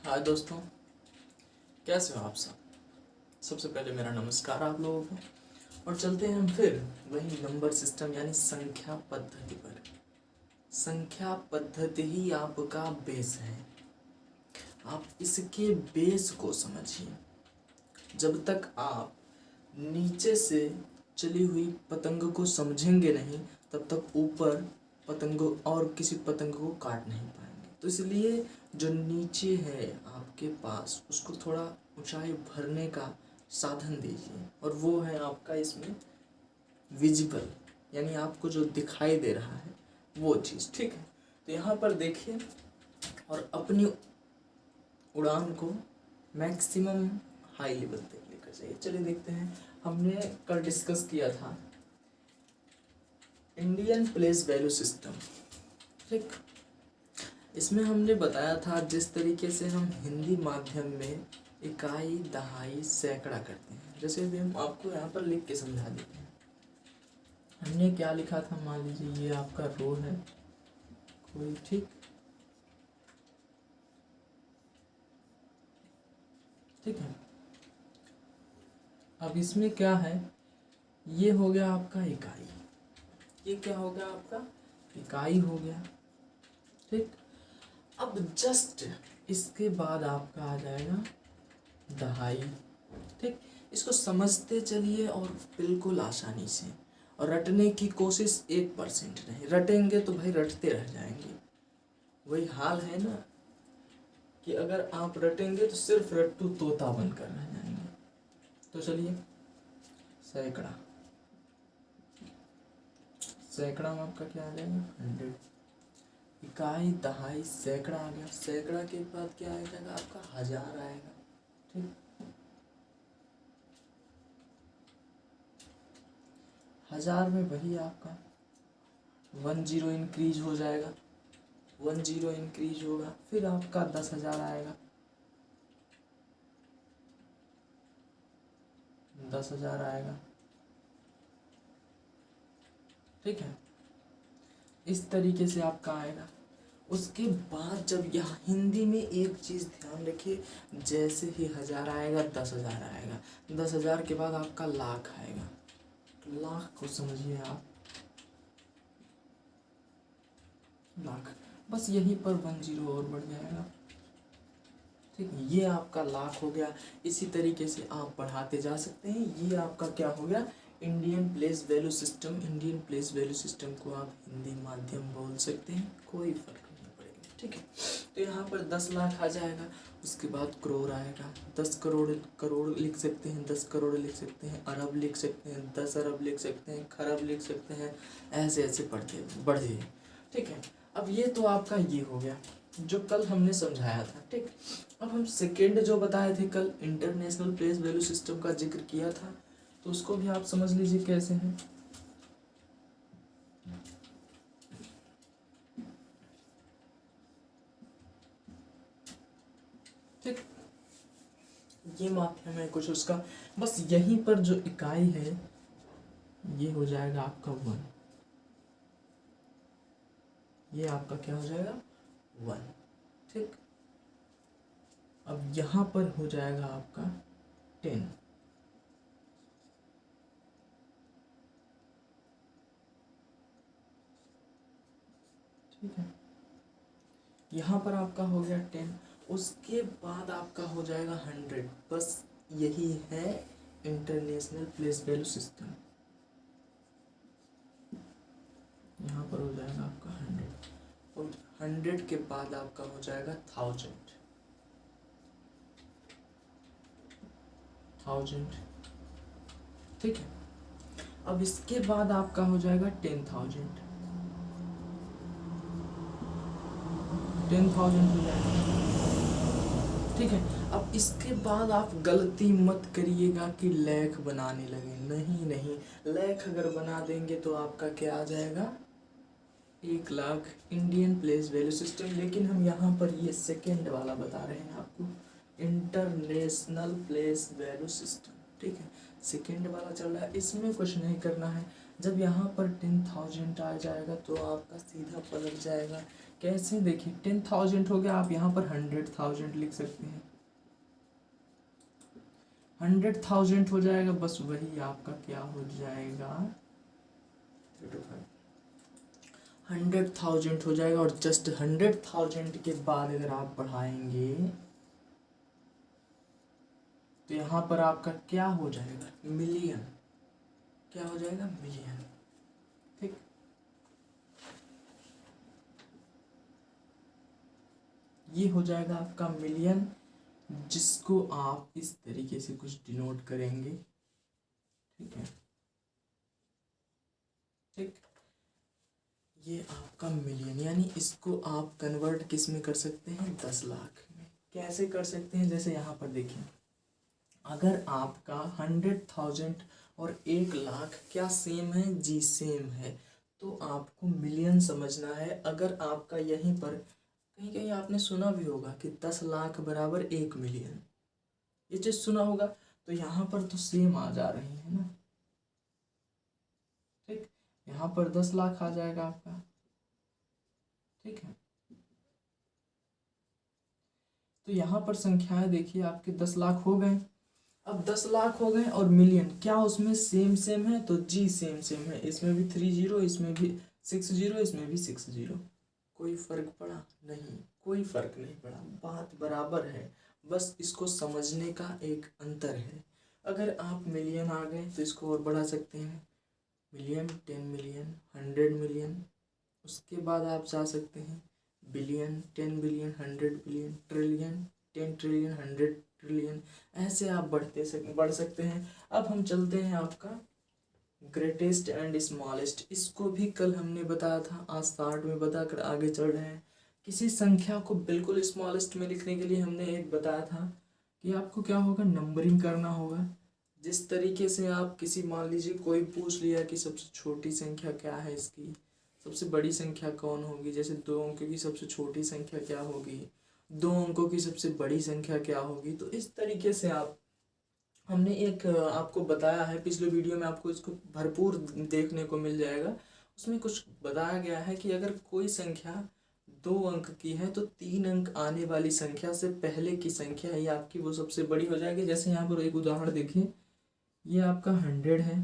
हाय दोस्तों, कैसे हो आप सब। सबसे पहले मेरा नमस्कार आप लोगों को। और चलते हैं हम फिर वही नंबर सिस्टम यानी संख्या पद्धति पर। संख्या पद्धति ही आपका बेस है। आप इसके बेस को समझिए। जब तक आप नीचे से चली हुई पतंग को समझेंगे नहीं, तब तक ऊपर पतंगों और किसी पतंग को काट नहीं पाएंगे। तो इसलिए जो नीचे है आपके पास, उसको थोड़ा ऊंचाई भरने का साधन दीजिए, और वो है आपका इसमें विजिबल, यानी आपको जो दिखाई दे रहा है वो चीज़। ठीक है, तो यहाँ पर देखिए और अपनी उड़ान को मैक्सिमम हाई लेवल तक लेकर जाइए। चलिए देखते हैं, हमने कल डिस्कस किया था इंडियन प्लेस वैल्यू सिस्टम। ठीक, इसमें हमने बताया था जिस तरीके से हम हिंदी माध्यम में इकाई, दहाई, सैकड़ा करते हैं। जैसे अभी हम आपको यहाँ पर लिख के समझा देते हैं। हमने क्या लिखा था, मान लीजिए ये आपका रो है कोई। ठीक ठीक है, अब इसमें क्या है, ये हो गया आपका इकाई, ये क्या हो गया आपका इकाई हो गया। ठीक, अब जस्ट इसके बाद आपका आ जाएगा दहाई। ठीक, इसको समझते चलिए और बिल्कुल आसानी से, और रटने की कोशिश 1% नहीं। रटेंगे तो भाई रटते रह जाएंगे। वही हाल है ना कि अगर आप रटेंगे तो सिर्फ रट्टू तोता बनकर रह जाएंगे। तो चलिए, सैकड़ा, सैकड़ा में आपका क्या आ जाएगा 100। इकाई, दहाई, सैकड़ा आ गया। सैकड़ा के बाद क्या आ जाएगा आपका 1000 आएगा। ठीक, 1000 में वही आपका 10 इंक्रीज हो जाएगा। 10 इंक्रीज होगा, फिर आपका 10,000 आएगा। 10,000 आएगा। ठीक है, इस तरीके से आपका आएगा। उसके बाद जब यहाँ हिंदी में एक चीज़ ध्यान रखिए, जैसे ही 1000 आएगा 10,000 आएगा। 10,000 के बाद आपका लाख आएगा। लाख को समझिए आप, लाख, बस यहीं पर 10 और बढ़ जाएगा। ठीक, ये आपका लाख हो गया। इसी तरीके से आप बढ़ाते जा सकते हैं। ये आपका क्या हो गया, Indian place value system. Indian place value system को आप हिंदी माध्यम बोल सकते हैं, कोई फर्क नहीं पड़ेगा। ठीक है, तो यहाँ पर 10 लाख आ जाएगा। उसके बाद करोड़ आएगा। 10 करोड़, करोड़ लिख सकते हैं, 10 करोड़ लिख सकते हैं, अरब लिख सकते हैं, 10 अरब लिख सकते हैं, खरब लिख सकते हैं। ऐसे ऐसे पढ़ते बढ़िए। ठीक है, अब ये तो आपका ये हो गया जो कल हमने समझाया था। ठीक, अब हम सेकेंड जो बताए थे कल, इंटरनेशनल प्लेस वैल्यू सिस्टम का जिक्र किया था, तो उसको भी आप समझ लीजिए कैसे हैं। ठीक, ये माध्यम है कुछ उसका, बस यहीं पर जो इकाई है ये हो जाएगा आपका 1। ये आपका क्या हो जाएगा 1। ठीक, अब यहाँ पर हो जाएगा आपका 10। ठीक है, यहाँ पर आपका हो गया 10। उसके बाद आपका हो जाएगा 100। बस यही है इंटरनेशनल प्लेस वैल्यू सिस्टम। यहाँ पर हो जाएगा आपका 100, और 100 के बाद आपका हो जाएगा 1000। ठीक है, अब इसके बाद आपका हो जाएगा 10,000। 10,000 हो जाएगा। ठीक है, अब इसके बाद आप गलती मत करिएगा कि लाख बनाने लगे। नहीं नहीं, लाख अगर बना देंगे तो आपका क्या आ जाएगा 1 lakh Indian place value system. लेकिन हम यहाँ पर ये सेकेंड वाला बता रहे हैं आपको, इंटरनेशनल प्लेस वैल्यू सिस्टम। ठीक है, सेकेंड वाला चल रहा है, इसमें कुछ नहीं करना है। जब यहाँ पर 10,000 आ जाएगा तो आपका सीधा पलट जाएगा कैसे, देखिए 10,000 हो गया, आप यहाँ पर 100,000 लिख सकते हैं, 100,000 हो जाएगा, बस वही आपका क्या हो जाएगा 100,000 हो जाएगा। और जस्ट 100,000 के बाद अगर आप बढ़ाएंगे तो यहाँ पर आपका क्या हो जाएगा, मिलियन, क्या हो जाएगा, मिलियन। ठीक, ये हो जाएगा आपका मिलियन, जिसको आप इस तरीके से कुछ डिनोट करेंगे। ठीक है, ठीक, ये आपका मिलियन, यानी इसको आप कन्वर्ट किस में कर सकते हैं, 10 लाख में। कैसे कर सकते हैं, जैसे यहाँ पर देखिए, अगर आपका 100,000 और 1,00,000 क्या सेम है, जी सेम है, तो आपको मिलियन समझना है। अगर आपका यहीं पर कहीं कहीं आपने सुना भी होगा कि 10 लाख बराबर 1 मिलियन, ये चीज़ सुना होगा, तो यहाँ पर तो सेम आ जा रही है ना। ठीक, यहाँ पर 10 लाख आ जाएगा आपका। ठीक है, तो यहाँ पर संख्याएं देखिए आपके 10 लाख हो गए। अब 10 लाख हो गए और मिलियन, क्या उसमें सेम सेम है, तो जी सेम सेम है, इसमें भी 30, इसमें भी 60, इसमें भी 60। कोई फर्क पड़ा नहीं, कोई फर्क नहीं पड़ा, बात बराबर है, बस इसको समझने का एक अंतर है। अगर आप मिलियन आ गए तो इसको और बढ़ा सकते हैं, मिलियन, 10 मिलियन, 100 मिलियन, उसके बाद आप जा सकते हैं billion, 10 billion, 100 billion, trillion, 10 trillion, 100 trillion, ऐसे आप बढ़ सकते हैं। अब हम चलते हैं आपका ग्रेटेस्ट एंड स्मॉलेस्ट, इसको भी कल हमने बताया था, आज स्टार्ट में बताकर आगे चल रहे हैं। किसी संख्या को बिल्कुल स्मॉलेस्ट में लिखने के लिए हमने एक बताया था कि आपको क्या होगा, नंबरिंग करना होगा। जिस तरीके से आप किसी, मान लीजिए कोई पूछ लिया कि सबसे छोटी संख्या क्या है इसकी, सबसे बड़ी संख्या कौन होगी, जैसे 2 अंक की सबसे छोटी संख्या क्या होगी, 2 अंकों की सबसे बड़ी संख्या क्या होगी, तो इस तरीके से आप, हमने एक आपको बताया है पिछले वीडियो में, आपको इसको भरपूर देखने को मिल जाएगा। उसमें कुछ बताया गया है कि अगर कोई संख्या 2 अंक की है तो 3 अंक आने वाली संख्या से पहले की संख्या ही आपकी वो सबसे बड़ी हो जाएगी। जैसे यहाँ पर एक उदाहरण देखिए, ये आपका 100 है,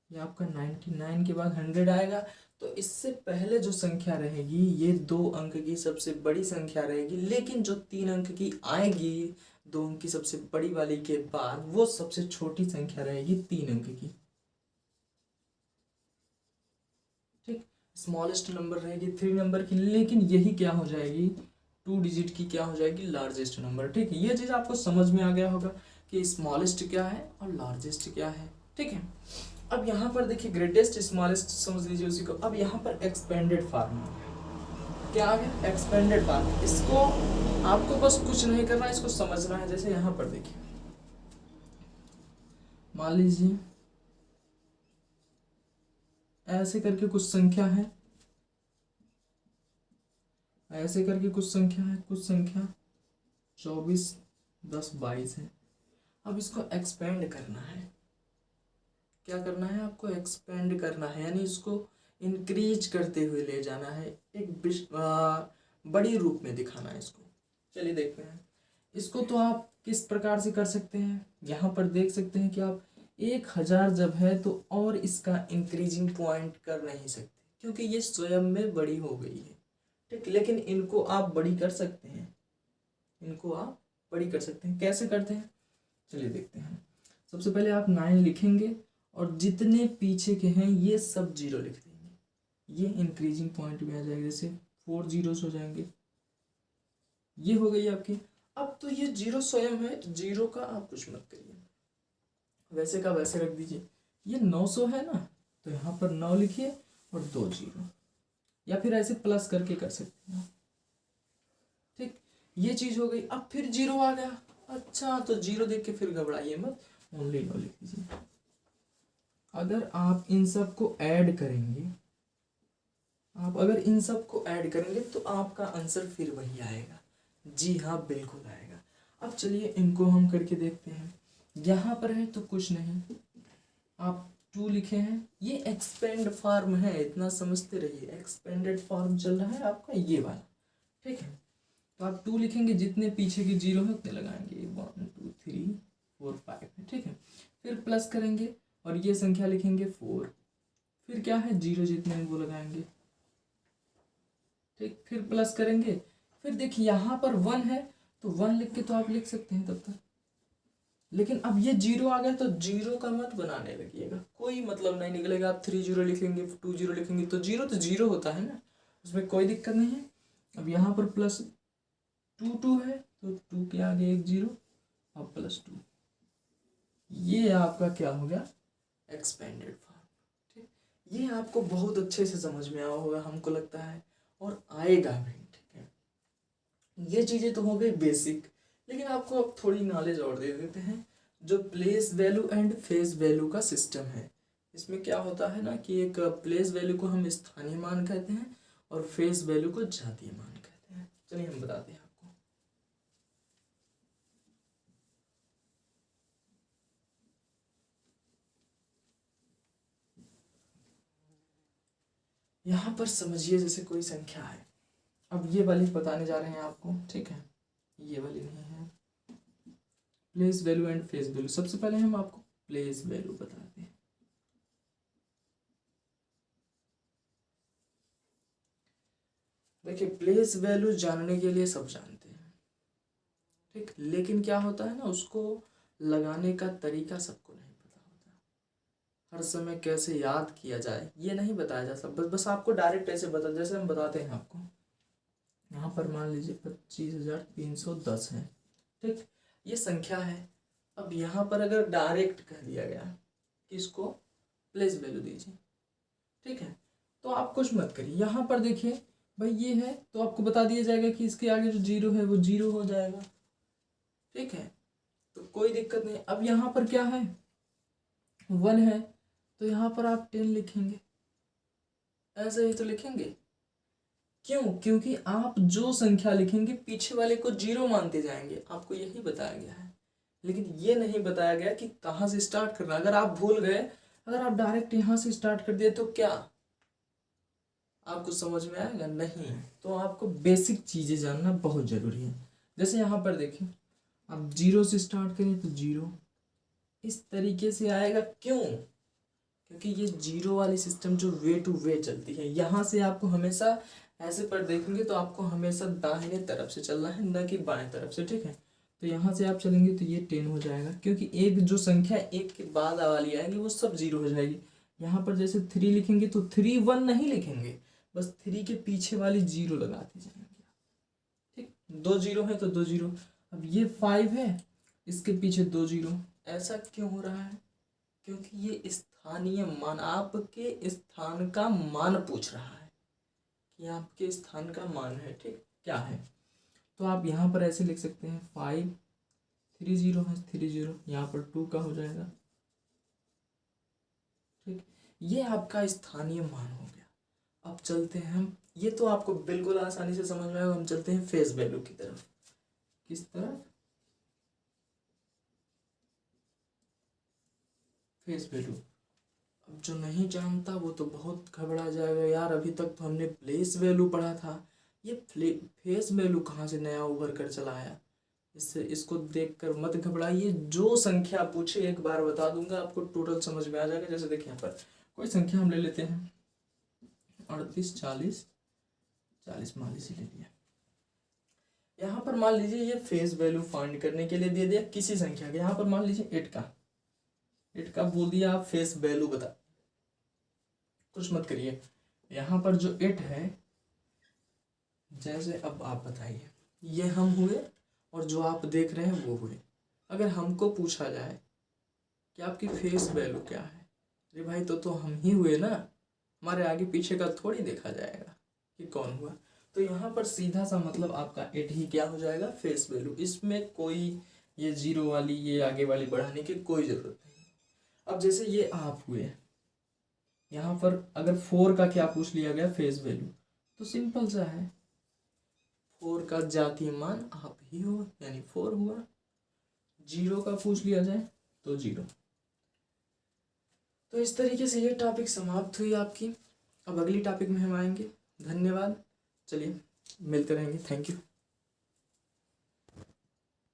ये आपका 99 के बाद 100 आएगा, तो इससे पहले जो संख्या रहेगी ये 2 अंक की सबसे बड़ी संख्या रहेगी, लेकिन जो 3 अंक की आएगी 2 अंक की सबसे बड़ी वाली के बाद, वो सबसे छोटी संख्या रहेगी 3 अंक की। ठीक, स्मॉलेस्ट नंबर रहेगी 3 नंबर की, लेकिन यही क्या हो जाएगी, 2 डिजिट की क्या हो जाएगी, लार्जेस्ट नंबर। ठीक है, ये चीज़ आपको समझ में आ गया होगा कि स्मॉलेस्ट क्या है और लार्जेस्ट क्या है। ठीक है, अब यहाँ पर देखिए ग्रेटेस्ट स्मॉलेस्ट समझ लीजिए उसी को। अब यहाँ पर एक्सपेंडेड फार्म क्या आ गया, एक्सपेंडेड फार्म, इसको आपको बस कुछ नहीं करना, इसको समझना है। जैसे यहाँ पर देखिए, मान लीजिए ऐसे करके कुछ संख्या है, ऐसे करके कुछ संख्या है, कुछ संख्या 24, 10, 22 है। अब इसको एक्सपेंड करना है, क्या करना है आपको, एक्सपेंड करना है, यानी इसको इंक्रीज करते हुए ले जाना है, एक बड़ी रूप में दिखाना है इसको। चलिए देखते हैं इसको। तो आप किस प्रकार से कर सकते हैं, यहाँ पर देख सकते हैं कि आप 1000 जब है तो और इसका इंक्रीजिंग पॉइंट कर नहीं सकते, क्योंकि ये स्वयं में बड़ी हो गई है। ठीक, लेकिन इनको आप बड़ी कर सकते हैं, इनको आप बड़ी कर सकते हैं। कैसे करते हैं, चलिए देखते हैं। सबसे पहले आप 9 लिखेंगे और जितने पीछे के हैं ये सब 0 लिख देंगे, ये इंक्रीजिंग पॉइंट में आ जाएगा, जैसे 4 zeros हो जाएंगे, ये हो गई आपकी। अब तो ये 0 स्वयं है, 0 का आप कुछ मत करिए, वैसे का वैसे रख दीजिए। ये 900 है ना, तो यहाँ पर 9 लिखिए और 2 0, या फिर ऐसे प्लस करके कर सकते हैं। ठीक, ये चीज हो गई। अब फिर 0 आ गया, अच्छा तो 0 देख के फिर घबराइए मत, ओनली 9 लिख दीजिए। अगर आप इन सब को ऐड करेंगे, आप अगर इन सब को ऐड करेंगे तो आपका आंसर फिर वही आएगा, जी हाँ बिल्कुल आएगा। अब चलिए इनको हम करके देखते हैं। यहाँ पर है तो कुछ नहीं, आप 2 लिखे हैं, ये एक्सपेंड फॉर्म है, इतना समझते रहिए। एक्सपेंडेड फॉर्म चल रहा है आपका ये वाला, ठीक है। तो आप 2 लिखेंगे, जितने पीछे के 0 है उतने लगाएंगे, 1 2 3 4 5 है, ठीक है। फिर प्लस करेंगे और ये संख्या लिखेंगे 4, फिर क्या है 0 जितने हैं वो लगाएंगे, ठीक। फिर प्लस करेंगे, फिर देखिए यहाँ पर 1 है तो 1 लिख के तो आप लिख सकते हैं तब तक, लेकिन अब ये 0 आ गया तो 0 का मत बनाने लगिएगा, कोई मतलब नहीं निकलेगा। आप 3 0 लिखेंगे, 2 0 लिखेंगे तो 0 होता है ना, उसमें कोई दिक्कत नहीं है। अब यहाँ पर प्लस 2 2 है तो 2 के आगे एक 0 और प्लस 2, ये आपका क्या हो गया, एक्सपेंडेड फॉर्म, ठीक। ये आपको बहुत अच्छे से समझ में आया होगा हमको लगता है, और आएगा भी, ठीक है। ये चीज़ें तो हो गई बेसिक, लेकिन आपको अब थोड़ी नॉलेज और दे देते हैं। जो place value and face value का सिस्टम है, इसमें क्या होता है ना कि एक प्लेस वैल्यू को हम स्थानीय मान कहते हैं और फेस वैल्यू को जातीय मान कहते हैं। चलिए हम बताते हैं आपको। यहाँ पर समझिए जैसे कोई संख्या है, अब ये वाली बताने जा रहे हैं आपको, ठीक है, ये वाली नहीं है। Place value and face value, सबसे पहले हम आपको प्लेस वैल्यू बताते हैं। देखिए प्लेस वैल्यू जानने के लिए सब जानते हैं, ठीक, लेकिन क्या होता है ना, उसको लगाने का तरीका सबको नहीं पता होता। हर समय कैसे याद किया जाए ये नहीं बताया जा सकता, बस आपको डायरेक्ट ऐसे बता, जैसे हम बताते हैं आपको। यहाँ पर मान लीजिए 25,310 है, ठीक, ये संख्या है। अब यहाँ पर अगर डायरेक्ट कह दिया गया कि इसको प्लेस वैल्यू दीजिए, ठीक है, तो आप कुछ मत करिए। यहाँ पर देखिए भाई ये है तो आपको बता दिया जाएगा कि इसके आगे जो 0 है वो 0 हो जाएगा, ठीक है, तो कोई दिक्कत नहीं। अब यहाँ पर क्या है 1 है तो यहाँ पर आप 10 लिखेंगे, ऐसे ही तो लिखेंगे। क्यों? क्योंकि आप जो संख्या लिखेंगे पीछे वाले को 0 मानते जाएंगे, आपको यही बताया गया है। लेकिन ये नहीं बताया गया कि कहाँ से स्टार्ट करना। अगर आप भूल गए, अगर आप डायरेक्ट यहाँ से स्टार्ट कर दिए तो क्या आपको समझ में आएगा? नहीं। तो आपको बेसिक चीज़ें जानना बहुत ज़रूरी है। जैसे यहाँ पर देखिए, आप 0 से स्टार्ट करें तो 0 इस तरीके से आएगा। क्यों? क्योंकि ये 0 वाली सिस्टम जो वे टू वे चलती है, यहाँ से आपको हमेशा ऐसे पर देखेंगे तो आपको हमेशा दाहिने तरफ से चलना है, न कि बाएं तरफ से, ठीक है। तो यहाँ से आप चलेंगे तो ये 10 हो जाएगा, क्योंकि एक जो संख्या एक के बाद वाली आएगी वो सब 0 हो जाएगी। यहाँ पर जैसे 3 लिखेंगे तो 3 1 नहीं लिखेंगे, बस 3 के पीछे वाली 0 लगाते जाएंगे, ठीक। 2 0 है तो 2 0। अब ये 5 है, इसके पीछे 2 0। ऐसा क्यों हो रहा है? क्योंकि ये स्थानीय मान, आपके स्थान का मान पूछ रहा है कि आपके स्थान का मान है, ठीक, क्या है। तो आप यहाँ पर ऐसे लिख सकते हैं 5 3 0 है, 3 0 यहाँ पर 2 का हो जाएगा, ठीक। ये आपका स्थानीय मान हो गया। अब चलते हैं हम, ये तो आपको बिल्कुल आसानी से समझ में आएगा। हम चलते हैं फेस वैल्यू की तरफ। किस तरफ? Face value. अब जो नहीं जानता वो तो बहुत घबरा जाएगा, यार अभी तक तो हमने प्लेस वैल्यू पढ़ा था, ये फेस वैल्यू कहाँ से नया उभर कर चला आया। इससे इसको देखकर मत घबराइए, जो संख्या पूछे एक बार बता दूंगा, आपको टोटल समझ में आ जाएगा। जैसे देखिए यहाँ पर कोई संख्या हम ले लेते हैं 38 40 40 मान लीजिए ले लिया। यहाँ पर मान लीजिए ये फेस वैल्यू फाइंड करने के लिए दे दिया किसी संख्या के। यहाँ पर मान लीजिए 8 का बोल दिया, आप फेस वैल्यू बता, कुछ मत करिए। यहाँ पर जो 8 है, जैसे अब आप बताइए, ये हम हुए और जो आप देख रहे हैं वो हुए। अगर हमको पूछा जाए कि आपकी फेस वैल्यू क्या है, अरे भाई तो हम ही हुए ना, हमारे आगे पीछे का थोड़ी देखा जाएगा कि कौन हुआ। तो यहाँ पर सीधा सा मतलब आपका 8 ही क्या हो जाएगा, फेस वैल्यू। इसमें कोई ये 0 वाली ये आगे वाली बढ़ाने की कोई ज़रूरत नहीं। अब जैसे ये आप हुए, यहाँ पर अगर 4 का क्या पूछ लिया गया फेस वैल्यू, तो सिंपल सा है, 4 का जातीय मान आप ही हो, यानी 4 हुआ। 0 का पूछ लिया जाए तो 0, तो इस तरीके से ये टॉपिक समाप्त हुई आपकी। अब अगली टॉपिक में हम आएंगे। धन्यवाद। चलिए मिलते रहेंगे। Thank you.